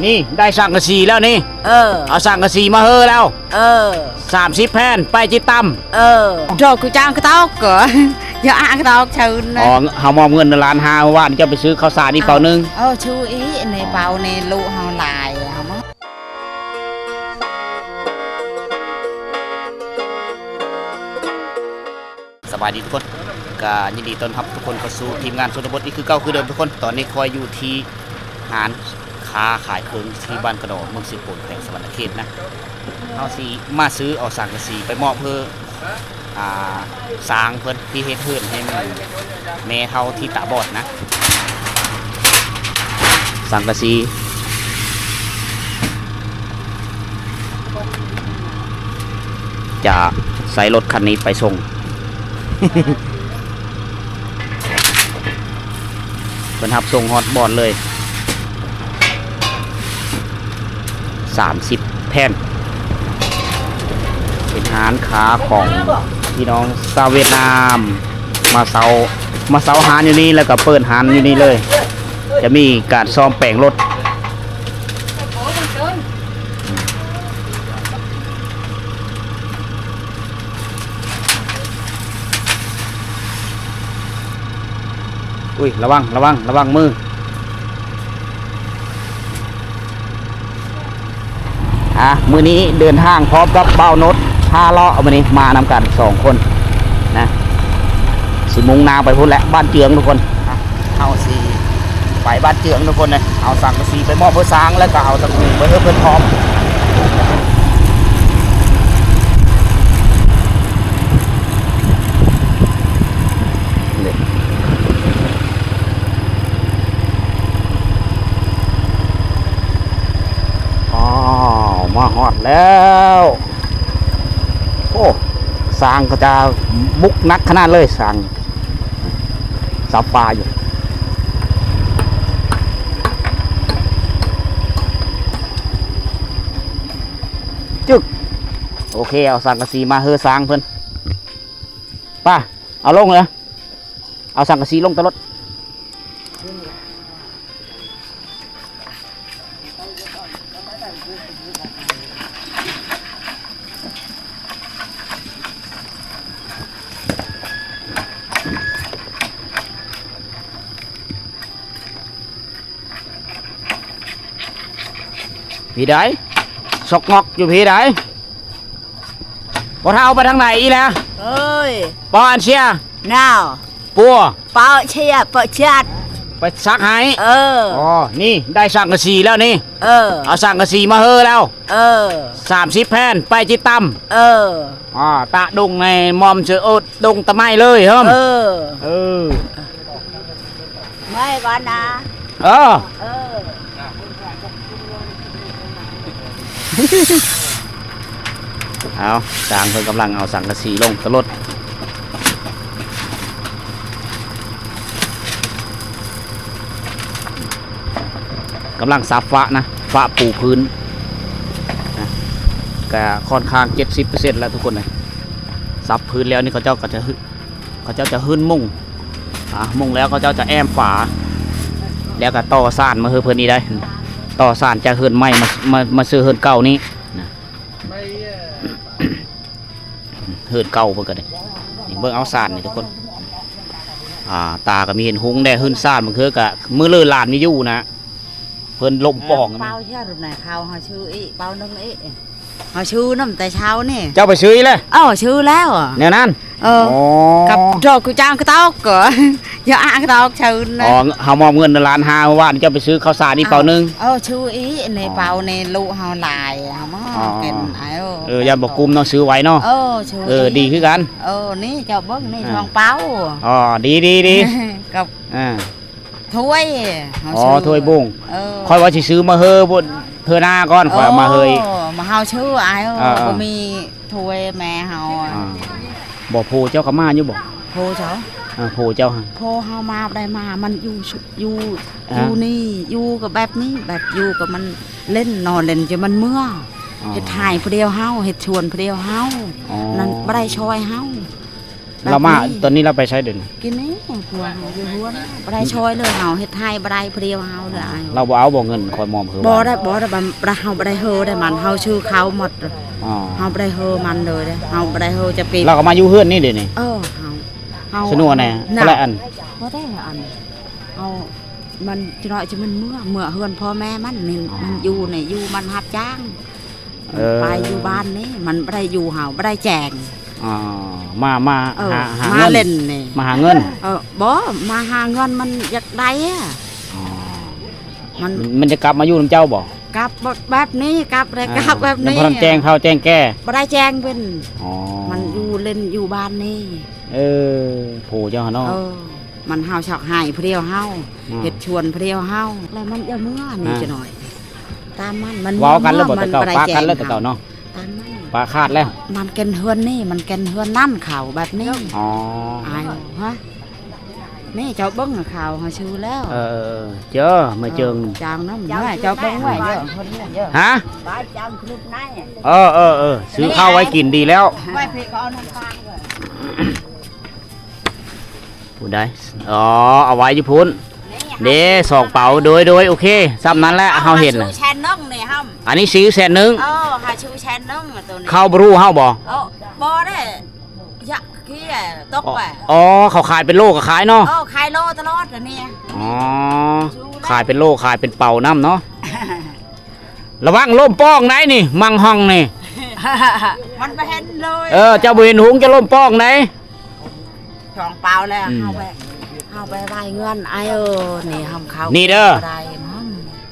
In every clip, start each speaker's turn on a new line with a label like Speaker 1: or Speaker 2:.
Speaker 1: นี่ได้สั่งกระสีแล้วนี่เอาสั่งกระสีมาเฮอแล้ว30 แผ่นไปจิตตั้ม
Speaker 2: rồi cô trang cái tóc cửa giờ ăn cái tóc chừng
Speaker 1: อ๋อเฮามอบเงินล้านห้าว่าจะไปซื้อข้าวสารอีกเป่านึง
Speaker 2: chú ý này bào này lụ họ lại không á
Speaker 1: สบายดีทุกคนก็ยินดีต้อนรับทุกคนเข้าสู่ทีมงานชนบทนี่คือเก่าคือเดิมทุกคนตอนนี้คอยอยู่ที่ร้านค้าขายเครื่องที่บ้านกระโดดเมืองสิโปนแขวงสวรรณเขตนะเอาสีมาซื้อเอาสังกะสีไปมอบเพื่อสร้างเพื่อนที่เฮ็ดเพื่อนให้แม่เท่าที่ตาบอดนะสังกะสีจะใส่รถคันนี้ไปส่ง เป็นทับส่งฮอตบอลเลย30 แผ่นเป็นร้านค้าของพี่น้องชาวเวียดนามมาเซาหานอยู่นี่แล้วก็เปิดหานอยู่นี่เลยจะมีการซ่อมแปลงรถอุ้ยระวังมือมือนี้เดินทางพร้อมกับเป้านด5 ล้อเอามานี้มานำกัน2 คนนะสิมุ่งนาไปพุ่นแหละบ้านเจืองทุกคนเอาสีไปบ้านเจืองทุกคนเลยเอาสังกะสีไปมอบเพื่อสร้างแล้วก็เอาตะปูไปเพื่อพร้อมมาฮอดแล้วโอ้สร้างก็จะบุกนักขนาดเลยสร้างสับปลาอยู่จึกโอเคเอาสังกะสีมาเฮอสร้างเพื่อนป้าเอาลงเลยเอาสังกะสีลงตลอดพี่ได้สกงอกอยู่พี่ได้พอเท้าไปทางไหนอีนะ
Speaker 2: เอ้ย
Speaker 1: ปออันเชีย
Speaker 2: น่าว
Speaker 1: ปัว
Speaker 2: เปาเชียเปาจัด
Speaker 1: ไปซักให้อ๋อนี่ได้สั่งกระสีแล้วนี่เอาสั่งกระสีมาเฮอแล้ว30 แผ่นไปจิตตั้มอ๋อตะดงในมอมเชืออดดงตะไม้เลยเฮ้ม
Speaker 2: ไม่ก่อนนะ
Speaker 1: เอาสร้างเพิ่นกำลังเอาสังกะสีลงตลดกำลังซับฟ้านะฟ้าปูพื้นนะก็ค่อนข้าง70%แล้วทุกคนเลยซับพื้นแล้วนี่เขาเจ้าจะหื้นมุ่งมุ่งแล้วเขาเจ้าจะแอมฝาแล้วก็ต่อซ่านมาเฮือเพิ่นนี่ได้ต่อซ่านจะเฮือนไม้มาซื้อเฮือนเก่านี้เฮือนเก่าเพิ่นก็ได้นี่เบิ่งเอาซ่านนี่ทุกคนตาก็มีเห็นหุงได้เฮือนซ่านมันคือกะมือเลื่อนลานนี่อยู่นะเพิ่นลมปอง
Speaker 2: เปาเชื่อรูปไหนเขาเขาชื่ออีเปานึงอีเขาชื่อน้ำแต่เช้านี่
Speaker 1: เจ้าไปซื้อเลย
Speaker 2: ชื่อแล้ว
Speaker 1: เนี่ยนั่น
Speaker 2: กับโจกูจ้างก็ต้องเก๋อย่าอ่านก็ต้องชื่อนะ
Speaker 1: เฮามอบเงินล้านห้าว่าเจ้าไปซื้อข้าวสารอีกเป่านึง
Speaker 2: ชื่ออีในเปาในลูกเฮาลายเขามาเกิน
Speaker 1: ยันบอกกุมต้องซื้อไว้เนาะดีขึ้นกัน
Speaker 2: นี่เจ้าเบิ้งนี่ทองเปา
Speaker 1: ดี
Speaker 2: กับถ้วย
Speaker 1: ถ้วยบุ้งคอยว่าสิซื้อมาเฮอบนเธอหน้าก่อนคอยมาเฮย
Speaker 2: มาเฮาชื่อไอ้ก็มีถ้วยแม่เฮา
Speaker 1: บอกโพเจ้าขม่าอยู่บอก
Speaker 2: โพเจ้า
Speaker 1: โพเจ้า
Speaker 2: โพเฮามาได้มามันอยู่นี่อยู่กับแบบนี้แบบอยู่กับมันเล่นนอนเล่นจนมันเมื่อเห็ดถ่ายผู้เดียวเฮาเห็ดชวนผู้เดียวเฮานั่นบ่ได้ช่วยเฮา
Speaker 1: เรามาตอนนี้เราไปใช้เดิน
Speaker 2: กินนี่ผัวเฮาอยู่หัวนะบ่ได้ช่วยเลยเฮาเฮ็ดให้บ่ได้เพรียวเฮาเลยอ้าย
Speaker 1: เราบ่เอาบ่เงินคอยมอมคือ
Speaker 2: บ่ได้บ่ได้บ่เฮาบ่ได้เฮอได้มันเฮาชื่อเขาหมด
Speaker 1: อ๋อ
Speaker 2: เฮาบ่ได้เฮอมันเลยเด้เฮาบ่ได้เฮอจะปี
Speaker 1: เราก็มาอยู่เฮือนนี่เดี๋ยวนี้
Speaker 2: เฮา
Speaker 1: สนุกแน่เท่าไหร่อัน
Speaker 2: บ่ได้อันเฮามันจะน้อยจะมันเมื่อเฮือนพ่อแม่มันนี่มันอยู่นี่อยู่มันรับจ้างไปอยู่บ้านนี่มันบ่ได้อยู่เฮาบ่ได้แจง
Speaker 1: อ๋อมาหา
Speaker 2: มา
Speaker 1: เงิน
Speaker 2: เล่นนี่
Speaker 1: มาหาเงิน
Speaker 2: บ่มาหาเงินมันอยากได้อะ
Speaker 1: อ๋อ
Speaker 2: มัน
Speaker 1: มันจะกลับมาอยู่นำเจ้าบ่
Speaker 2: กลับแบบนี้กลับเลยกลับแบบนี้
Speaker 1: ยังพอทำแจ้งเขาแจ้งแก้
Speaker 2: บ่ได้แจ้งเป็น
Speaker 1: อ๋อ
Speaker 2: มันอยู่เล่นอยู่บ้านนี่
Speaker 1: โผเจ้าเนาะ
Speaker 2: มันเฮาชอกหายเพรียวเฮา
Speaker 1: อืม
Speaker 2: เฮ็ดชวนเพรียวเฮาแล้วมันจะเมื่อนี่จะหน่อย ตามมัน
Speaker 1: เว้ากันแล้วบ่
Speaker 2: มั
Speaker 1: แต่เก่า
Speaker 2: ได้
Speaker 1: ปา
Speaker 2: แจ้ง
Speaker 1: กันแล้วแต่เก่าเนาะ
Speaker 2: ตามมัน
Speaker 1: ปาคาดแล้ว
Speaker 2: มันแกนเฮือนนี่มันแกนเฮือนนั่นข่าวแบบนี้
Speaker 1: อ๋อ
Speaker 2: อายฮะนี่เจ้าเบิ้งข่าวเฮาชื่อแล้ว
Speaker 1: เจอมาเจิง
Speaker 2: จางน้ำเมื่อเจ้าเบิ้งไว้เยอะคนนี้เยอะ
Speaker 1: ฮะ
Speaker 2: บ้านจางคลุกไหน
Speaker 1: ซื้อข้าวไว้กินดีแล้ว
Speaker 2: ไว้พี่ก็เอาน้ำตาลเลย
Speaker 1: พูดได้เอาไว้อยู่พุ่นเด้สองเป๋าโดยโอเคซ้ำนั้นแหละเฮาเห็น
Speaker 2: ชู
Speaker 1: น่ะ
Speaker 2: แชนนึ่งนี่ฮัม
Speaker 1: อันนี้ซื้อ100,000
Speaker 2: หาชูแชนนึ่งตัวนี้
Speaker 1: เข้าบรูเฮาบ่
Speaker 2: บ่ได้ยะกี้ตกไป
Speaker 1: เขาขายเป็นโลก็ขายเนาะ
Speaker 2: ขายโลตลอดอันนี้
Speaker 1: ขายเป็นโลขายเป็นเป่าน้ำเนาะ ระวังล่มป้องไหนนี่ มังห้องนี่
Speaker 2: มันไปเห็นเลย
Speaker 1: เจ้าบ่เห็นหุงจะล่มป้องไหน
Speaker 2: ช่องเปล่าแล้วเอาไปไว้เงินไอ้นี่ทำเขา
Speaker 1: นี่เด้อ
Speaker 2: ได้มั้ง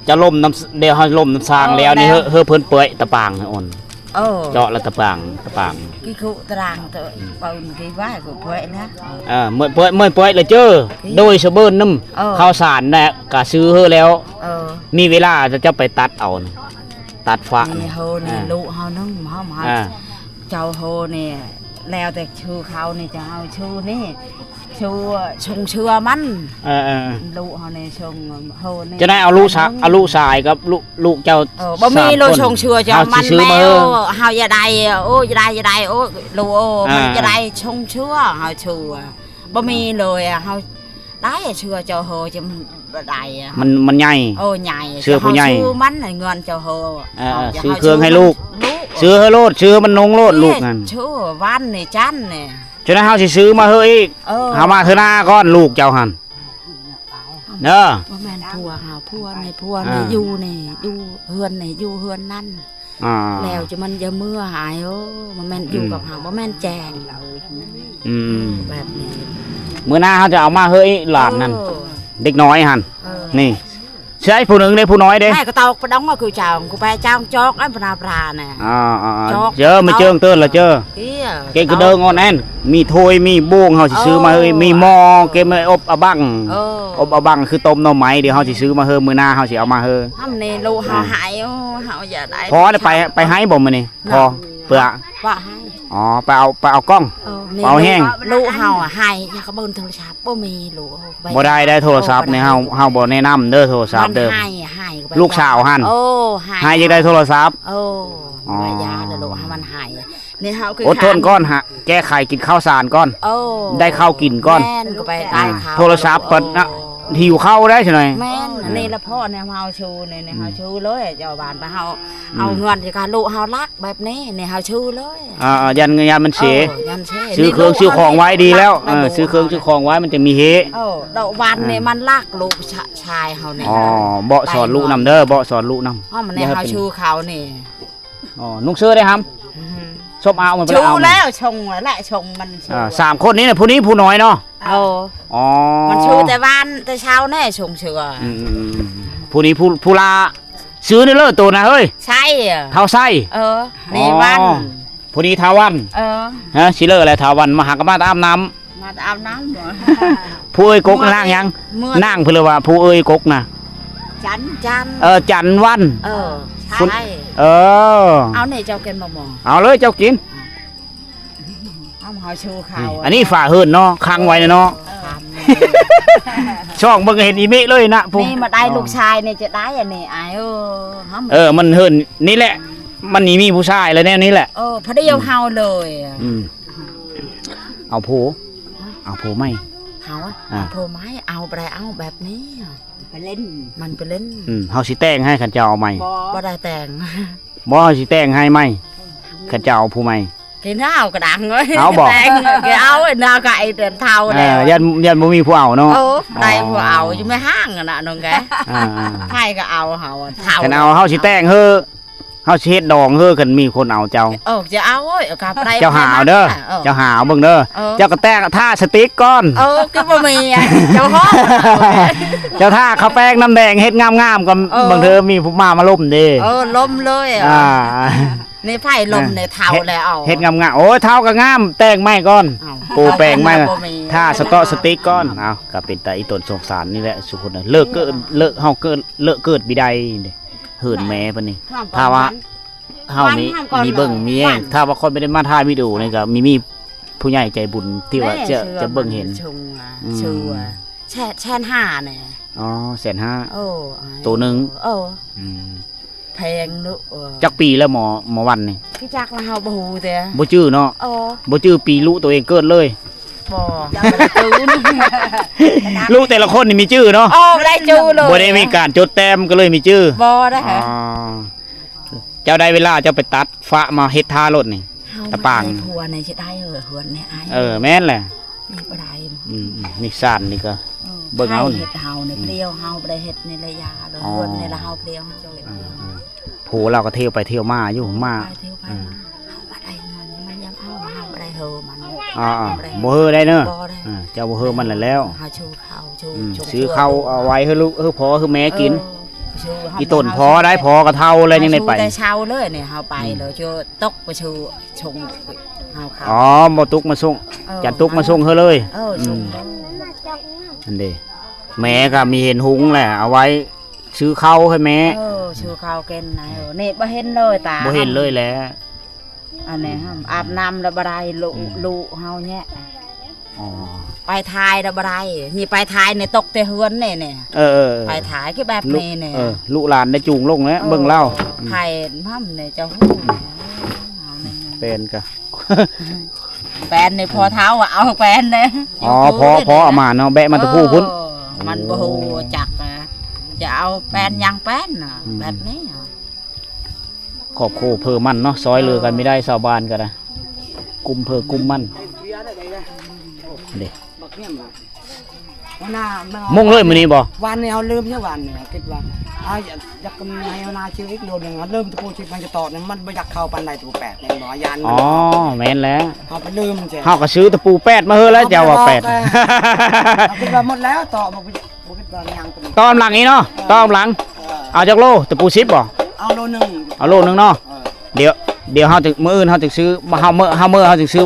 Speaker 1: จะล่มน้ำเดี๋ยวเฮาล่มน้ำสร้างแล้วนี่เฮ้อเพิ่นเปื่อยตะปางอ่อนเจาะแล้วตะปาง
Speaker 2: กี่คุตารางตัวเปิลกี่ว่ากูเพื่อนนะ
Speaker 1: เมื่อเปื่อยแล้วเจอโดยสะเบิ้นน้ำข้าวสารน่ะก็ซื้อเฮอแล้ว มีเวลาจะไปตัดเอานะตัดฟ้า
Speaker 2: นี่เฮานี่ลูกเฮานึ่งหอมเจ้าเฮานี่แล้วแต่ชื่อเขานี่จะเอาชื่อนี่ชื่อชงเชื่อมันลูกเฮานี่ชงเฮานี่
Speaker 1: จะได้เอาลูกชายกับลูกเจ้า
Speaker 2: บ่มีโลชงเชื่อจะมัน
Speaker 1: ซื้อ
Speaker 2: แม
Speaker 1: มาว
Speaker 2: เฮาอย่าได้โอ้อย่าได้โอ้ลูกมันจะได้ชงเชื่อเฮาชื่อบ่มีเลยเฮาได้เชื่อเจ้าเฮาจะได้
Speaker 1: มันใหญ่
Speaker 2: ใหญ่
Speaker 1: เชื่อผู้ใหญ่
Speaker 2: ชื่อมันเงินเจ้าเฮา
Speaker 1: ซื้อเครื่องให้ลูกซื้อให้โลดซื้อมันนงโลดลูกนั่น
Speaker 2: ชื่อวันนี่จันนี่
Speaker 1: ฉะนั้นเฮาสิซื้อมาเฮออีกเฮามาเถอะหน้าก่อนลูกเจ้าหันเด้อ
Speaker 2: บ่แม่นผัวในอยู่นี่อยู่เฮือนนี่อยู่เฮือนนั่นแล้วจะมันจะเมื่อหายมันแม่นอยู่กับเฮาบ่แม่นแจงแบบนี้
Speaker 1: มื้อหน้าเฮาจะเอามาเฮออีกหลานนั่นเด็กน้อยหันนี่ใช่ผู้หนึ่งเด้ผู้น้อยเด้
Speaker 2: ไอ้ก็tao có đóng ở cửa chào cô bé trao chót ấy bà nè
Speaker 1: เจอมาเจิงเตือนละเจอ เกก็เดินงอนแอนมีถ้วยมีบ่วงเฮาสิซื้อมาเฮยมีหม้อเกมาอบอะบังอบอะบังคือต้มหน่อไม้เดี๋ยวเฮาสิซื้อมาเฮอมื้อหน้าเฮาสิเอามาเฮอ
Speaker 2: ทำนี่ลูกเฮาหายเฮาอย่าได้
Speaker 1: พอได้ไปให้บ่มื้อนี้พอเปลือก
Speaker 2: ว่าให้
Speaker 1: ไปเอากล้องเอาแห้ง
Speaker 2: ลูกเฮาหายอย่าเขาเบิ่งโทรศัพท์บ่มีลูก
Speaker 1: บ่ได้โทรศัพท์นี่เฮาบ่แนะนำเด้อโทรศัพท์เด้อ
Speaker 2: หาย
Speaker 1: ลูกสาวหั่นหายจังได้โทรศัพท์
Speaker 2: ยาแล้วลูกให้มันหายนี่เฮาคือ
Speaker 1: อดทนก่อนฮะแก้ไขกินข้าวสารก่อนได้ข้าวกินก่อน
Speaker 2: แม่นก็ไปได้ข้าว
Speaker 1: โทรศัพท์เปิดนะหิวข้าวได้ใช่ไหม
Speaker 2: แม่นนี่ละพ่อเนี่ยเฮาชูนี่เฮาชูเลยเจ้าบ้านไปเฮาเอาเงินจากการลูกเฮารักแบบนี้นี่เฮาชูเลย
Speaker 1: ยันมันเสีย
Speaker 2: ยันเสีย
Speaker 1: ซื้อเครื่องซื้อของไว้ดีแล้วซื้อเครื่องซื้อของไว้มันจะมีเฮ
Speaker 2: ดอกวันนี่มันรักลูกชายเฮานี่
Speaker 1: เบาะสอนลูกนำเด้อเบาะสอนลูกนำ
Speaker 2: มันเนี่ยเฮาชูเขานี่
Speaker 1: นุ่งเสื้อได้ครับชอบเอามันไป
Speaker 2: ชู
Speaker 1: เอา
Speaker 2: แล้วชงแล้วชงมัน
Speaker 1: 3 คนนี้เนี่ยผู้นี้ผู้น้อยเนาะ
Speaker 2: มันชูแต่บ้านแต่เช้าแน่ชงเชื่อ
Speaker 1: ผู้นี้ผู้ลาซื้อนี่เลยตัวนะเฮ้ย
Speaker 2: ใช่
Speaker 1: เท้าไส้
Speaker 2: นี่วัน
Speaker 1: ผู้นี้ทาวันฮะชิเลอร์อะไรทาวันมาหากมาอาบน้ำ
Speaker 2: มาอาบน้ำเหรอ
Speaker 1: ผู้เอ้ยกกนั่งยังนั่งเพื่อว่าผู้เอ้ยกกนะ
Speaker 2: จัน
Speaker 1: จันวัน
Speaker 2: ใช่เอาเนี่ยเจ้ากินบ่
Speaker 1: เอาเลยเจ้ากิน
Speaker 2: เอาหอยชูเขา
Speaker 1: อันนี้ฝ่าเฮิรนเนาะค้างไว้เนาะช่องมึงเห็นอีเมะเลยนะ
Speaker 2: นี่มาได้ลูกชายเนี่ยจะได้อันนี้
Speaker 1: มันเฮิรนนี่แหละมันนี่มีผู้ชายแล้วแน่นี่แหละ
Speaker 2: พอดีเอาเฮาเลย
Speaker 1: เอาโผเอาโผไหม
Speaker 2: เฮาโผไม้เอาไปเอาแบบนี้ไปเล่นมันไปเล่น
Speaker 1: เฮาสิแต่งให้ขันเจ้าเอาไหม
Speaker 2: บ่ได้แต่ง
Speaker 1: บ่สิแต่งให้ไหมขันเจ้าเอาผู้ไหม
Speaker 2: cái nào cái đằng ấy
Speaker 1: áo bỏ
Speaker 2: cái áo nào cậy tiền thầu
Speaker 1: này dân bố mi phụ ảo nó
Speaker 2: đây phụ ảo chứ mấy hang rồi nè nông cái hai cái áo hậu thầu
Speaker 1: cái nào hao chỉ tèng hơ hao chỉ hết đòn hơ cần miคนเอาเจ้า
Speaker 2: cái áo ấy cặp đây
Speaker 1: เจ้าหาวเด้อเจ้าหาวเบิ่งเด้อเจ้าก็แต่งท่าสติ๊กก่อน
Speaker 2: cái bơ mìเจ้าฮ้อ
Speaker 1: เจ้าท่าข้าวแป้งน้ำแดงเฮ็ดงามๆก็บางเธอมีผู้มาล่มดิ
Speaker 2: ล่มเลยนี่ไผ่ลมเนี่ยเท่าแล้วเอา
Speaker 1: เฮ็ดงามๆโอ้ยเท่าก็งามแต่งไม้ก่อนปูแป้งไม้ท่าสต๊อสติ๊กก่อนเอาก็เป็นแต่อีต้นสงสารนี่แหละสุคนเลิกเกิดบิไดเหินแม่ปะนี่ถ้าว่าเฮามีเบิ่งมีแย่งถ้าว่าคนไม่ได้มาถ่ายวิดีโอนี่ก็มีผู้ใหญ่ใจบุญที่ว่าจะเบิ่งเห็น
Speaker 2: ชูแช่นห้าเนี่ย
Speaker 1: อ๋อ150,000ตัวนึง
Speaker 2: แพงเนอะ
Speaker 1: จักปีแล้วหมอวันนี่
Speaker 2: พี่จักเราบ่ฮู้แต่
Speaker 1: บ่จื้อเนาะบ่จื้อปีลูกตัวเองเกิดเลย
Speaker 2: บ่จื้อ
Speaker 1: ลูกแต่ละคนนี่มีจื้อเนาะ
Speaker 2: บ่ได้จื้อเลย
Speaker 1: บ่ได้มีการจดแต้มก็เลยมีจื้อ
Speaker 2: บ่ได้ฮะ
Speaker 1: เจ้าได้เวลาเจ้าไปตัดฟ้ามาเฮ็ดท่ารถนี่ตะปาง
Speaker 2: หัวนี่จะได้หัวนี่
Speaker 1: แม่นแหละ
Speaker 2: นี่บ่ได้
Speaker 1: นี่ซ่านนี่ก็เบิ่งเอานี่
Speaker 2: เฮ็ดเฮานี่เปรี้ยวเฮาบ่ได้เฮ็ดในระยะเลยหัวนี่ละเฮาเปรี้ยวเฮาจะเฮ็ด
Speaker 1: ผู้เราก็เที่ยวไปเที่ยวมาอยู่มา
Speaker 2: เที่ยวไปเฮาบ่ได้เงินมันยังเอาเฮาบ่ได้เฮอมัน
Speaker 1: บ่เฮอได้เนาะเจ้าบ่เฮอมันแล้ว
Speaker 2: เฮาชูข้าว
Speaker 1: ซื้อข้าวเอาไว้ให้ลูกพ่อให้แม่กินอีต้นพอได้พอกระเท่าอะไรยังได้ไป
Speaker 2: แต่เช้าเลยเนี่ยเฮาไปเลยชูตกไปชูชงเฮาข้าว
Speaker 1: บ่ตุกมาส่งจัดตุกมาส่งเฮอเลย
Speaker 2: ชง
Speaker 1: อันเด้แม่ก็มีเห็นหุงแหละเอาไว้ซื้อข้าวให้แม่
Speaker 2: ซื้อข้าวกินไหนนี่บ่เห็นเลยตา
Speaker 1: บ่เห็นเลยแหละ
Speaker 2: อันนี้อาบน้ำแล้วบ่ได้ลูเฮาเนี่ยไปทายแล้วบ่ได้นี่ไปทายเนี่ยตกแต่เฮือนเนี่ยไปทายคือแบบนี้เนี่ย
Speaker 1: ลูกหลานได้จูงลงแล้วเบิ่งเล่า
Speaker 2: ไผ่พ่ำเนี่ยเจ้าฮู้
Speaker 1: เป็นกะ
Speaker 2: แปนเนี่ยพอเท้าเอาแปนเนี่ย
Speaker 1: พอเอามาเนาะแบะมันตะพูพุ่น
Speaker 2: มันบ่ฮู้จักจะเอาแปนยังแปนแบบนี้
Speaker 1: ขอบคู่เพิ่มมันเนาะซอยเรือกันไม่ได้ชาวบ้านกันนะกุมกุมมันเด็กมุ่งเลยมื้อนี้บ่
Speaker 3: วันนี้เอาลืมใช่วันเนี่ยคิดว่าอยากกำไรเอานาชื่ออีกโลนึงเริ่มตะโกนชิมันจะต่อเนี่ยมันไม่อยากเข้าปันใดตัว8เนี่ยหมอยัน
Speaker 1: แม่นแล้ว
Speaker 3: เอาไปลืมจ้ะ
Speaker 1: เฮาก็ซื้อตะปู8มาเฮ้อแล้วเจ้าว่า8
Speaker 3: คิดว่าหมดแล้วต่อบ่คิดว่ายัง
Speaker 1: ต้อมหลังนี้เนาะต้อมหลังเอาจักโลตะปู10บ่
Speaker 3: เอาโลนึง
Speaker 1: เนาะเดี๋ยวเฮาถึงมื้ออื่นเฮาถึงซื้อเฮาเฮาถึงซื้อ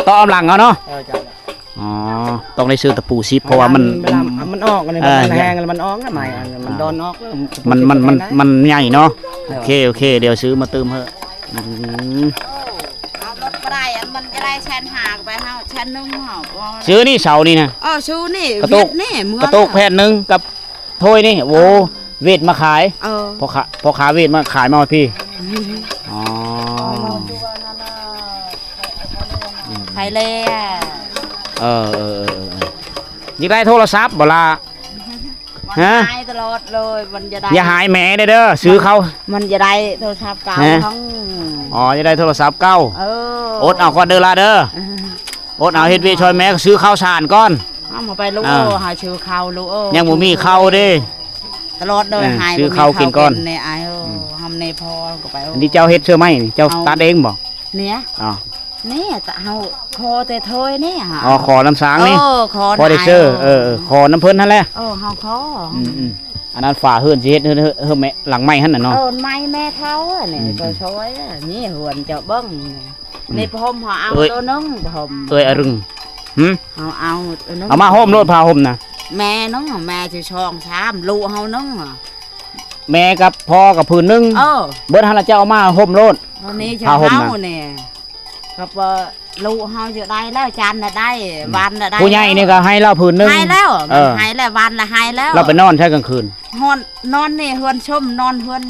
Speaker 1: ต้อมหลังเอาเนาะต้องได้ซื้อตะปู10เพราะว่า
Speaker 3: มันออกมันแห้งแล้วมันออกแล้วใหม่มันโดนออก
Speaker 1: มันใหญ่เนาะโอเคเดี๋ยวซื้อมาเติมเถอะ
Speaker 2: รถบ่ได้มันจะได้แชนหากไปเฮาแชนนึงเฮา
Speaker 1: ซื้อนี่เสานี่นะ
Speaker 2: ซื้อนี่
Speaker 1: กระตุกแผ่นนึงกับถ้วยนี่โว้เวทมาขายพอขาเวทมาขายมาพี่
Speaker 2: ไทยเลย
Speaker 1: ยิ่งได้โทรศัพท์บ่ล่ะ
Speaker 2: ฮะหายตลอดเลยมันจะได้
Speaker 1: อย่าหายแหมเด้อซื้อเขา
Speaker 2: มันจะได้โทรศัพท์เก่าทั้ง
Speaker 1: จะได้โทรศัพท์เก่าอดเอาก่อนเด้อล่ะเด้ออดเอาเฮ็ดเวชอยแม่ก็ซื้อข้าวสารก่อน
Speaker 2: เอามาไปลูกหาชื่อข้าวลูก
Speaker 1: ยังบ่มีข้าวเด้
Speaker 2: ตลอดเลยหาย
Speaker 1: ซื้อข้าวกินก่อน
Speaker 2: ในไอ้ทำในพอก็ไป
Speaker 1: นี่เจ้าเฮ็ดเชื่อไหมนี่เจ้าตัดเองบ่
Speaker 2: เนี่ยนี่แต่เฮาคอแต่เทยนี่ฮะ
Speaker 1: ขอน้ำสางนี่
Speaker 2: พอ
Speaker 1: ได้เชื่อขอน้ำเพิ่นนั่นแหละ
Speaker 2: เฮาคอ
Speaker 1: อันนั้นฝ่าเฮือนสิเฮ็ดเฮือแม่หลังไม้หั่นน่ะเนาะ
Speaker 2: ไม้แม่เฒ่านี่ก็ช่วยนี่หวนเจ้าเบิ่งนี่พรมเฮาเอาตัวนึงพรม
Speaker 1: อรึง
Speaker 2: เฮาเอา
Speaker 1: มาห่มโลดผ้าห่มน่ะ
Speaker 2: แม่นึงแม่สิช่อง3ลูกเฮานึง
Speaker 1: แม่กับพ่อกับพื้นนึงเบิดหั่นละเจ้าเอามาห่มโลด
Speaker 2: ตอนนี้เจ้าเฮานี่ครับลูกเฮาจะได้แล้วจานน่ะได้วันน่ะได้
Speaker 1: ผู้ใหญ่นี่ก็ให้เราพื้นนึง
Speaker 2: ให้แล้วให้แล้ววันละให้แล้ว
Speaker 1: เราไปนอนใช้กลางคืน
Speaker 2: นอนนี่เฮือนชมนอนเฮือน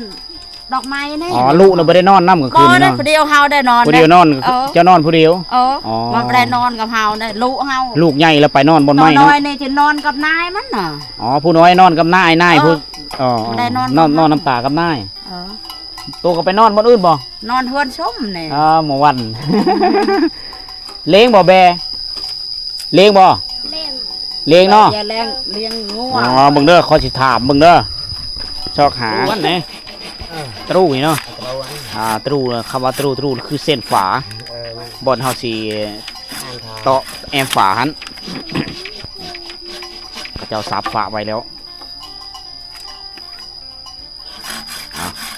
Speaker 2: ดอกไม้นี่
Speaker 1: อ๋อลูกน่ะบ่ได้นอนนำกลาง
Speaker 2: บ่
Speaker 1: คืน
Speaker 2: ได้
Speaker 1: เนาะ
Speaker 2: ผู้เดียวเฮาได้นอน
Speaker 1: ผู้เดียวนอน
Speaker 2: เออ
Speaker 1: เจ้านอนผู้เดียว
Speaker 2: เออ
Speaker 1: อ๋อ
Speaker 2: มันบ่ได้นอนกับเฮาได้ลูกเฮา
Speaker 1: ลูกใหญ่แล้วไปนอนบน
Speaker 2: น้
Speaker 1: ไม้
Speaker 2: อ
Speaker 1: เนาะ
Speaker 2: ยนี่จะนอนกับนายมันน่ะ
Speaker 1: อ๋อผู้น้อยนอนกับนายผู้อ๋อ
Speaker 2: บ่ได้นอน
Speaker 1: นอนน้ำตากับนาย
Speaker 2: เออ
Speaker 1: ตัวก็ไปนอนบนอื่นบ่
Speaker 2: นอนเฮือนชมนี่
Speaker 1: หมอวัน เลี้ยงบ่แบเลี้ยงบ่เลี้ยงเนาะ
Speaker 2: อย่าแรงเลี้ยงงัว
Speaker 1: อ๋อเบิ่งเด้อขอสิถามเบิ่งเด้อชอกหาวันไหนตรูนี่เนาะตรูคำว่าตรูคือเส้นฝาบ่อนเฮาสิเตาะแอมฝาหัน เขาเจ้าซับฝาไว้แล้ว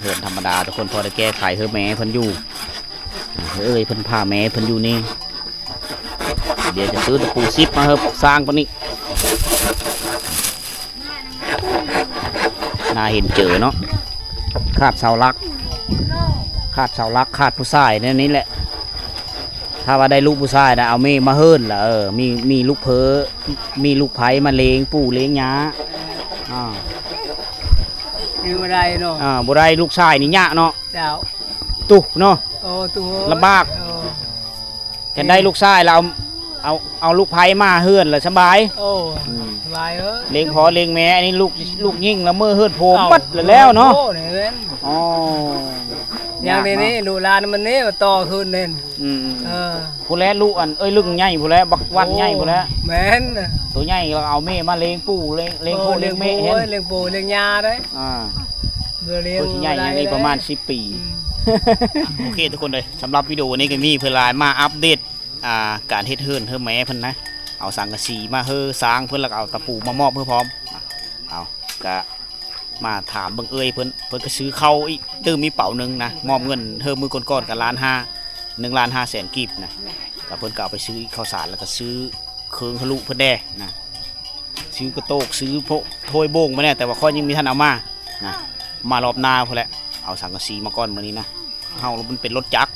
Speaker 1: เฮือนธรรมดาทุกคนพอได้แก้ไขเฮือแม่เพิ่นอยู่เอ้ยเพิ่นพาแม่เพิ่นอยู่นี่เดี๋ยวจะซื้อตะปูซิปมาเฮบสร้างปะนี่น่าเห็นเจอเนาะขาดเสาหลักขาดผู้ชายเนี่ยนี่แหละถ้าว่าได้ลูกผู้ชายนะเอาเมมาเฮิร์นล่ะมีลูกเพอมีลูกไผ่มาเลี้ยงปู่เลี้ยงยา
Speaker 3: อยู่บ่ได้เนาะ
Speaker 1: บ่ได้ลูกชายนี่ยากเนาะ
Speaker 3: เจ้า
Speaker 1: ตุเนาะ
Speaker 3: โอ้ตัว
Speaker 1: ลำบากกันได้ลูกชายเราเอาลูกไผ่มาเฮือนแล้วสบาย
Speaker 3: โอ้สบายเอ้ย
Speaker 1: เลี้ยงพอเลี้ยงแม่อันนี้ลูกยิ่งแล้วมือเฮือนโผล่ปัดแล้วเนาะ
Speaker 3: โอ้นี่เว้น
Speaker 1: อ๋อ
Speaker 3: อย่างนี้ลูกหลานมันนี่ต่อขึ้นเน่น
Speaker 1: ผู้แลลูกอันลูกใหญ่ผู้แลบักวันใหญ่ผู้แล
Speaker 3: แม่น
Speaker 1: ตัวใหญ่เราเอาแม่มาเลี้ยงปู่เลี้ยงพ่อเลี้ยงแม่เห็น
Speaker 3: เลี้ยงปู่เลี้ยงยาได้ เลี้ยง
Speaker 1: ตัวที่ใหญ่ยังมีประมาณ10 ปีโอเคทุกคนเลยสำหรับวิดีโอนี้ก็มีเพื่อมาอัปเดตการเฮ็ดเฮือนเฮือแม่เพิ่นนะเอาสังกะสีมาเฮือสร้างเพิ่นแล้วก็เอาตะปูมามอบเพื่อพร้อมเอาก็มาถามเบิ่งเพิ่นก็ซื้อเข้าอีกตื้มมีเป๋านึงนะมอบเงินเฮือมือก่อนๆกับ1.5 1,500,000 กีบนะก็เพิ่นก็เอาไปซื้อข้าวสารแล้วก็ซื้อเครื่องทะลุเพิ่นแด่นะซื้อกระโตกซื้อพวกถ้วยโบ่งมาเนี่ยแต่ว่าข้อยังมีท่านเอามานะมารอบหน้าพุ่นแหละเอาสังกะสีมาก่อนมื้อนี้นะเฮามันเป็นรถจักร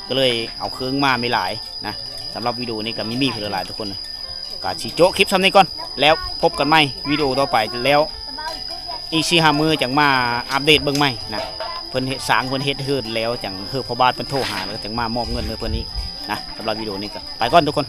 Speaker 1: ก็เลยเอาเครื่องมาไม่หลายนะสำหรับวิดีโอนี้ก็มีเพื่อหลายทุกคนนะก็สิโจ๊ะคลิปซ้ำนี้ก่อนแล้วพบกันใหม่วิดีโอต่อไปแล้วอีก4-5 มื้อจังมาอัปเดตเบิ่งใหม่นะเพิ่นเฮ็ดสร้างเพิ่นเฮ็ดเฮือนแล้วจังพ่อบ้านเพิ่นโทรหาแล้วจังมามอบเงินให้เพิ่นนี้นะสำหรับวิดีโอนี้ก็ไปก่อนทุกคน